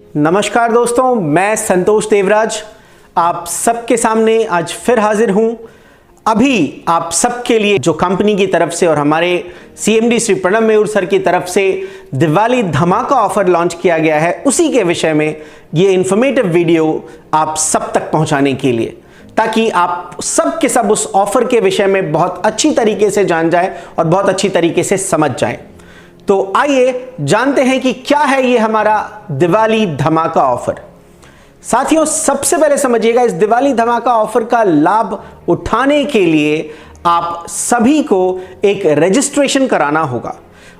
नमस्कार दोस्तों, मैं संतोष देवराज आप सबके सामने आज फिर हाजिर हूं। अभी आप सबके लिए जो कंपनी की तरफ से और हमारे सीएमडी श्री प्रणब मयूर सर की तरफ से दिवाली धमाका ऑफर लॉन्च किया गया है, उसी के विषय में ये इंफॉर्मेटिव वीडियो आप सब तक पहुंचाने के लिए, ताकि आप सब के सब उस ऑफर के विषय में बहुत अच्छी तरीके से जान जाए और बहुत अच्छी तरीके से समझ जाए। तो आइए जानते हैं कि क्या है ये हमारा दिवाली धमाका ऑफर। साथियों, सबसे पहले समझिएगा, इस दिवाली धमाका ऑफर का लाभ उठाने के लिए आप सभी को एक रजिस्ट्रेशन कराना होगा।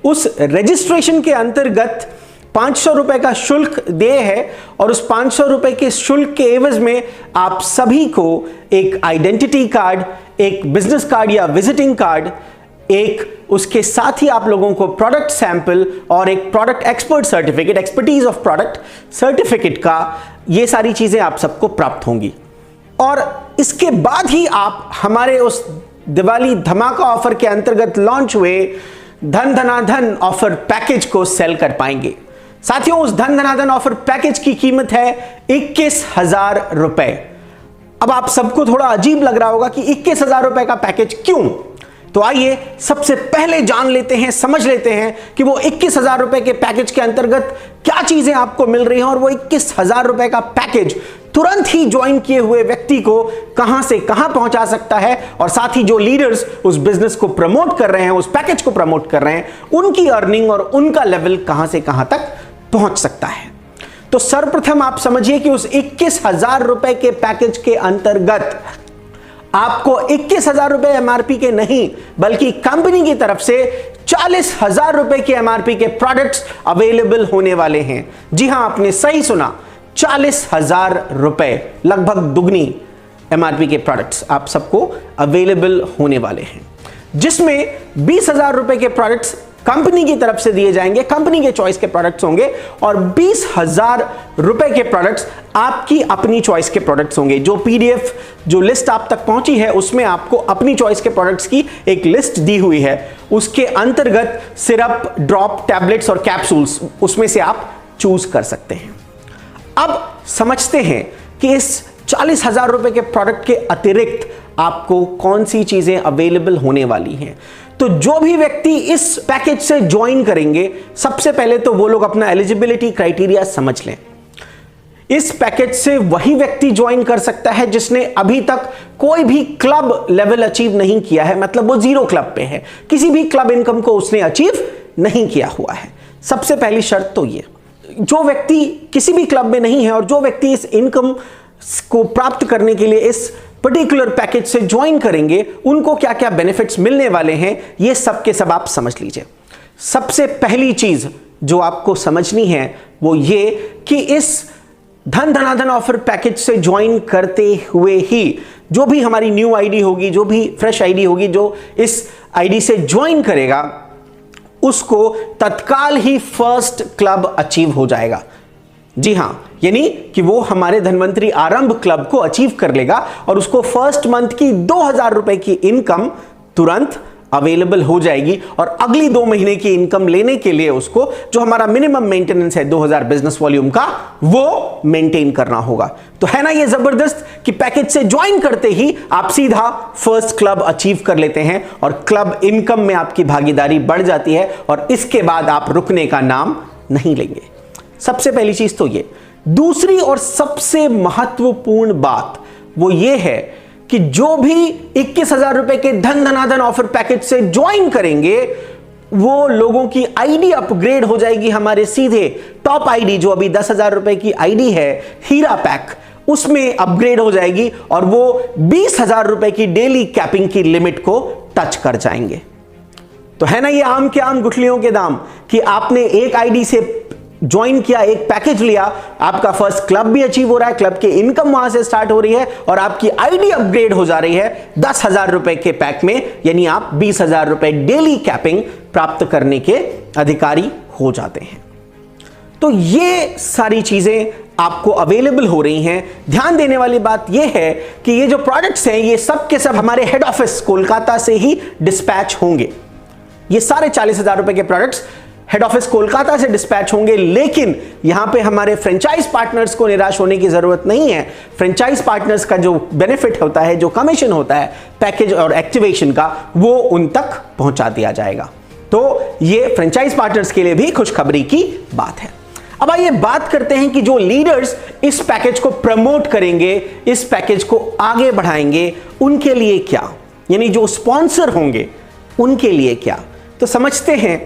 उस रजिस्ट्रेशन के अंतर्गत 500 रुपए का शुल्क देय है और उस 500 रुपए के शुल्क के एवज में आप सभी को एक आइडेंटिटी कार्ड, एक बिजनेस कार्ड या विजिटिंग कार्ड, एक उसके साथ ही आप लोगों को प्रोडक्ट सैंपल और एक product expert certificate, expertise of product certificate का, ये सारी चीजें आप सबको प्राप्त होंगी। और इसके बाद ही आप हमारे उस दिवाली धमाका ऑफर के अंतर्गत लॉन्च हुए धन धनाधन ऑफर पैकेज को सेल कर पाएंगे। साथियों, उस धन धनाधन ऑफर पैकेज की कीमत है 21,000 रुपए। अब आप सबको थोड़ा अजीब लग रहा होगा कि 21,000 रुपए का पैकेज क्यों? तो आइए सबसे पहले जान लेते हैं, समझ लेते हैं कि वो 21,000 रुपए के पैकेज के अंतर्गत क्या चीजें आपको मिल रही हैं और वो 21,000 रुपए का पैकेज तुरंत ही ज्वाइन किए हुए व्यक्ति को कहां से कहां पहुंचा सकता है, और साथ ही जो लीडर्स उस बिजनेस को प्रमोट कर रहे हैं, उस पैकेज को प्रमोट कर रहे हैं, उनकी अर्निंग और उनका लेवल कहां से कहां तक पहुंच सकता है। तो सर्वप्रथम आप समझिए कि उस 21,000 रुपए के पैकेज के अंतर्गत आपको 21,000 रुपए एमआरपी के नहीं, बल्कि कंपनी की तरफ से 40,000 रुपए के एमआरपी के प्रोडक्ट्स अवेलेबल होने वाले हैं। जी हां, आपने सही सुना, 40,000 रुपए, लगभग दुगनी एमआरपी के प्रोडक्ट्स आप सबको अवेलेबल होने वाले हैं, जिसमें 20,000 रुपए के प्रोडक्ट्स कंपनी की तरफ से दिए जाएंगे, कंपनी के चॉइस के प्रोडक्ट्स होंगे, और 20,000 रुपए के प्रोडक्ट्स आपकी अपनी चॉइस के प्रोडक्ट्स होंगे। जो पीडीएफ, जो लिस्ट आप तक पहुंची है, उसमें आपको अपनी चॉइस के प्रोडक्ट्स की एक लिस्ट दी हुई है। उसके अंतर्गत सिरप, ड्रॉप, टैबलेट्स और कैप्सूल्स, उसमें से आप चूज कर सकते हैं। अब समझते हैं कि इस 40,000 रुपए के प्रोडक्ट के अतिरिक्त आपको कौन सी चीजें अवेलेबल होने वाली हैं। तो जो भी व्यक्ति इस पैकेज से ज्वाइन करेंगे, सबसे पहले तो वो लोग अपना एलिजिबिलिटी क्राइटेरिया समझ लें। इस पैकेज से वही व्यक्ति ज्वाइन कर सकता है जिसने अभी तक कोई भी क्लब लेवल अचीव नहीं किया है, मतलब वो जीरो क्लब पे है, किसी भी क्लब इनकम को उसने अचीव नहीं किया हुआ है। सबसे पहली शर्त तो ये, जो व्यक्ति किसी भी क्लब में नहीं है और जो व्यक्ति इस इनकम को प्राप्त करने के लिए इस पर्टिकुलर पैकेज से ज्वाइन करेंगे, उनको क्या क्या बेनिफिट्स मिलने वाले हैं, ये सब के सब आप समझ लीजिए। सबसे पहली चीज जो आपको समझनी है वो ये कि इस धन धनाधन ऑफर पैकेज से ज्वाइन करते हुए ही जो भी हमारी न्यू आईडी होगी, जो भी फ्रेश आईडी होगी, जो इस आईडी से ज्वाइन करेगा, उसको तत्काल ही फर्स्ट क्लब अचीव हो जाएगा। जी हां, यानी कि वो हमारे धनवंतरी आरंभ क्लब को अचीव कर लेगा और उसको फर्स्ट मंथ की 2,000 रुपए की इनकम तुरंत अवेलेबल हो जाएगी, और अगली 2 महीने की इनकम लेने के लिए उसको जो हमारा मिनिमम मेंटेनेंस है 2,000 बिजनेस वॉल्यूम का, वो मेंटेन करना होगा। तो है ना ये जबरदस्त कि पैकेज से ज्वाइन करते ही आप सीधा फर्स्ट क्लब अचीव कर लेते हैं और क्लब इनकम में आपकी भागीदारी बढ़ जाती है, और इसके बाद आप रुकने का नाम नहीं लेंगे। सबसे पहली चीज तो ये। दूसरी और सबसे महत्वपूर्ण बात वो ये है कि जो भी 21,000 रुपए के धन धनाधन ऑफर पैकेज से ज्वाइन करेंगे, वो लोगों की आईडी अपग्रेड हो जाएगी हमारे सीधे टॉप आईडी, जो अभी 10,000 रुपए की आईडी है हीरा पैक, उसमें अपग्रेड हो जाएगी और वो 20,000 रुपए की डेली कैपिंग की लिमिट को टच कर जाएंगे। तो है ना ये आम के आम गुठलियों के दाम कि आपने एक आईडी से ज्वाइन किया, एक पैकेज लिया, आपका फर्स्ट क्लब भी अचीव हो रहा है, क्लब की इनकम वहां से स्टार्ट हो रही है और आपकी आईडी अपग्रेड हो जा रही है 10,000 रुपए के पैक में, यानी आप 20,000 रुपए डेली कैपिंग प्राप्त करने के अधिकारी हो जाते हैं। तो ये सारी चीजें आपको अवेलेबल हो रही हैं। ध्यान देने वाली बात यह है कि ये जो प्रोडक्ट्स हैं, ये सब के सब हमारे हेड ऑफिस कोलकाता से ही डिस्पैच होंगे। ये सारे 40,000 रुपए के प्रोडक्ट्स हेड ऑफिस कोलकाता से डिस्पैच होंगे, लेकिन यहां पे हमारे फ्रेंचाइज पार्टनर्स को निराश होने की जरूरत नहीं है। फ्रेंचाइज पार्टनर्स का जो बेनिफिट होता है, जो कमीशन होता है पैकेज और एक्टिवेशन का, वो उन तक पहुंचा दिया जाएगा। तो ये फ्रेंचाइज पार्टनर्स के लिए भी खुशखबरी की बात है। अब आइए बात करते हैं कि जो लीडर्स इस पैकेज को प्रमोट करेंगे, इस पैकेज को आगे बढ़ाएंगे, उनके लिए क्या, यानी जो स्पॉन्सर होंगे उनके लिए क्या। तो समझते हैं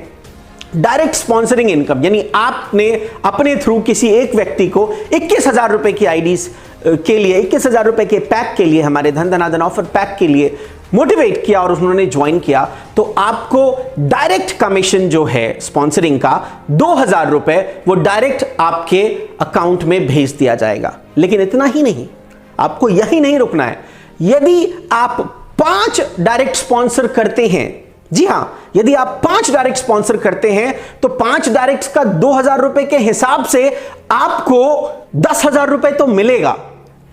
डायरेक्ट स्पॉन्सरिंग इनकम, यानी आपने अपने थ्रू किसी एक व्यक्ति को 21,000 रुपए की आईडीज के लिए, 21,000 रुपए के पैक के लिए, हमारे धन धनाधन ऑफर पैक के लिए मोटिवेट किया और उन्होंने ज्वाइन किया, तो आपको डायरेक्ट कमीशन जो है स्पॉन्सरिंग का 2,000 रुपए वो डायरेक्ट आपके अकाउंट में भेज दिया जाएगा। लेकिन इतना ही नहीं, आपको यही नहीं रुकना है। यदि आप 5 डायरेक्ट स्पॉन्सर करते हैं, जी हां, यदि आप 5 डायरेक्ट स्पॉन्सर करते हैं तो 5 डायरेक्ट का 2,000 रुपए के हिसाब से आपको 10,000 रुपए तो मिलेगा।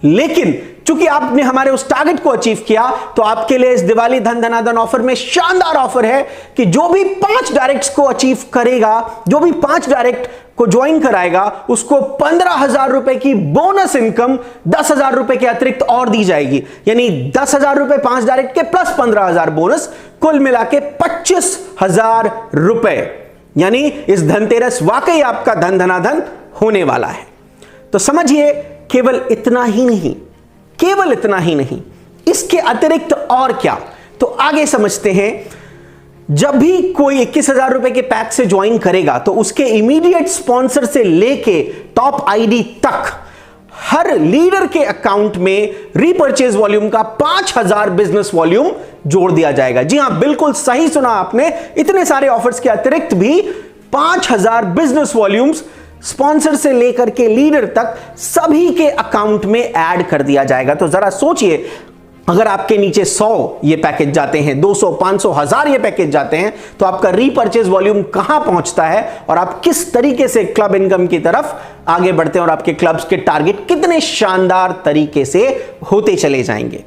लेकिन चूंकि आपने हमारे उस टारगेट को अचीव किया, तो आपके लिए इस दिवाली धन धनाधन ऑफर में शानदार ऑफर है कि जो भी 5 डायरेक्ट्स को अचीव करेगा, जो भी 5 डायरेक्ट को ज्वाइन कराएगा, उसको 15,000 रुपए की बोनस इनकम 10,000 रुपए के अतिरिक्त और दी जाएगी। यानी 10,000 रुपए 5 डायरेक्ट के प्लस 15,000 बोनस, कुल मिला के 25,000 रुपए। यानी इस धनतेरस वाकई आपका धन धनाधन होने वाला है। तो समझिए, केवल इतना ही नहीं, केवल इतना ही नहीं, इसके अतिरिक्त और क्या, तो आगे समझते हैं। जब भी कोई 21,000 रुपए के पैक से ज्वाइन करेगा, तो उसके इमीडिएट स्पॉन्सर से लेके टॉप आईडी तक हर लीडर के अकाउंट में रीपर्चेज वॉल्यूम का 5,000 बिजनेस वॉल्यूम जोड़ दिया जाएगा। जी हां, बिल्कुल सही सुना आपने, इतने सारे ऑफर्स के अतिरिक्त भी 5,000 बिजनेस वॉल्यूम्स स्पॉन्सर से लेकर के लीडर तक सभी के अकाउंट में ऐड कर दिया जाएगा। तो जरा सोचिए, अगर आपके नीचे 100 ये पैकेज जाते हैं, 200, 500, 1000 ये पैकेज जाते हैं, तो आपका रीपर्चेज वॉल्यूम कहां पहुंचता है और आप किस तरीके से क्लब इनकम की तरफ आगे बढ़ते हैं और आपके क्लब्स के टारगेट कितने शानदार तरीके से होते चले जाएंगे।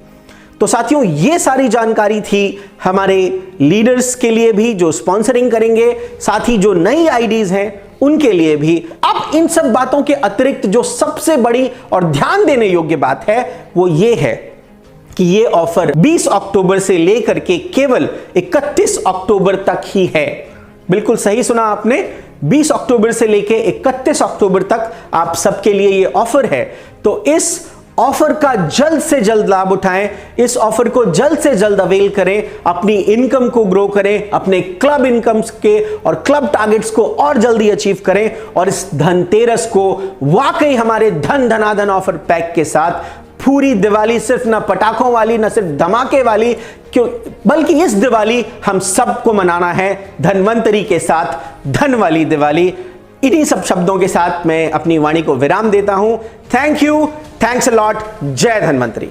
तो साथियों, ये सारी जानकारी थी हमारे लीडर्स के लिए भी जो स्पॉन्सरिंग करेंगे, साथ ही जो नई आईडीज हैं उनके लिए भी। अब इन सब बातों के अतिरिक्त जो सबसे बड़ी और ध्यान देने योग्य बात है वो ये है कि ये ऑफर 20 अक्टूबर से लेकर के केवल 31 अक्टूबर तक ही है। बिल्कुल सही सुना आपने, 20 अक्टूबर से लेकर 31 अक्टूबर तक आप सबके लिए ये ऑफर है। तो इस ऑफर का जल्द से जल्द लाभ उठाएं, इस ऑफर को जल्द से जल्द अवेल करें, अपनी इनकम को ग्रो करें, अपने क्लब इनकम्स के और क्लब टारगेट्स को और जल्दी अचीव करें और इस धनतेरस को वाकई हमारे धन धनाधन ऑफर पैक के साथ पूरी दिवाली सिर्फ ना पटाखों वाली, ना सिर्फ धमाके वाली, क्यों, बल्कि इस दिवाली हम सबको मनाना है धनवंतरी के साथ, धन वाली दिवाली। इन्हीं सब शब्दों के साथ मैं अपनी वाणी को विराम देता हूं। Thank you, thanks a lot. जय धनवंतरी।